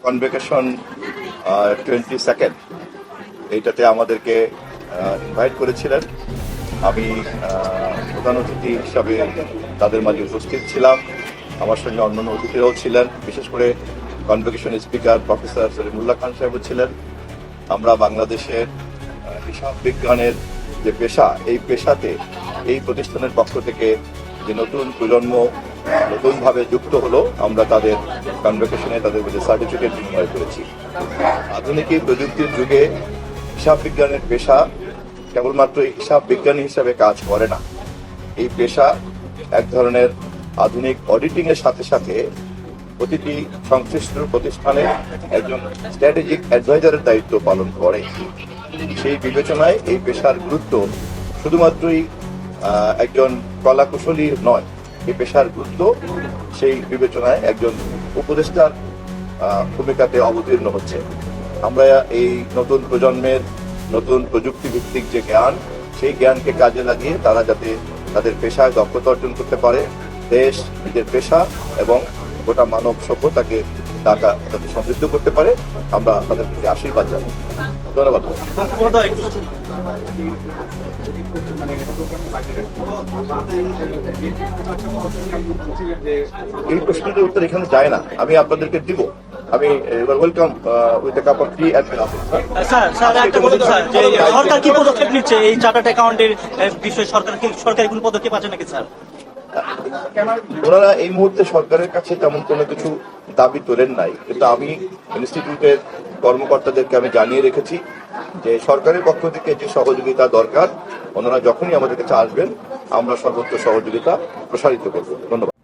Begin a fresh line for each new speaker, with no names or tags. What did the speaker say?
Convocation 22nd এইটাতে আমাদেরকে invite করেছিলেন। আমি প্রধান অতিথি হিসাবে তাদের মাঝে উপস্থিত ছিলাম। আমার সঙ্গে অন্যান্য অতিথিরাও ছিলেন, বিশেষ করে কনভোকেশন স্পিকার প্রফেসর সলিমুল্লাহ খান সাহেবও ছিলেন। আমরা বাংলাদেশের হিসাব বিজ্ঞানের যে পেশা, এই পেশাতে এই প্রতিষ্ঠানের পক্ষ থেকে যে নতুন প্রজন্ম নতুনভাবে যুক্ত হলো, আমরা তাদের কনভোকেশনে তাদের মধ্যে সার্টিফিকেট বিনিময় করেছি। আধুনিক এই প্রযুক্তির যুগে হিসাব বিজ্ঞানের পেশা কেবলমাত্র হিসাব বিজ্ঞানী হিসাবে কাজ করে না। এই পেশা এক ধরনের আধুনিক অডিটিং এর সাথে সাথে প্রতিটি সংশ্লিষ্ট প্রতিষ্ঠানে একজন স্ট্র্যাটেজিক অ্যাডভাইজারের দায়িত্ব পালন করে। সেই বিবেচনায় এই পেশার গুরুত্ব শুধুমাত্রই একজন কলাকুশলী নয়, এই পেশার গুরুত্ব সেই বিবেচনায় একজন উপদেষ্টার ভূমিকাতে অবতীর্ণ হচ্ছে। আমরা এই নতুন প্রজন্মের নতুন প্রযুক্তি ভিত্তিক যে জ্ঞান, সেই জ্ঞানকে কাজে লাগিয়ে তারা যাতে তাদের পেশায় দক্ষতা অর্জন করতে পারে, দেশ, নিজের পেশা এবং গোটা মানব সভ্যতাকে তাকে সমৃদ্ধ করতে পারে, আমরা তাদের প্রতি আশীর্বাদ জানাই। ধন্যবাদ। এই প্রশ্নের উত্তর এখানে যায় না, আমি আপনাদেরকে দিব। আমি welcome with the cup of T at my office.
Sir একটা বলুন স্যার, যে সরকার কি পদক্ষেপ নিচ্ছে এই চার্টার্ড অ্যাকাউন্টের বিষয়ে? সরকারি কোনো পদক্ষেপ আছে নাকি স্যার?
ওনারা এই মুহূর্তে সরকারের কাছে তেমন কোনো কিছু দাবি তোলেন নাই, কিন্তু আমি ইনস্টিটিউটের কর্মকর্তাদেরকে আমি জানিয়ে রেখেছি যে সরকারের পক্ষ থেকে যে সহযোগিতা দরকার, ওনারা যখনই আমাদের কাছে আসবেন আমরা সর্বোচ্চ সহযোগিতা প্রসারিত করব। ধন্যবাদ।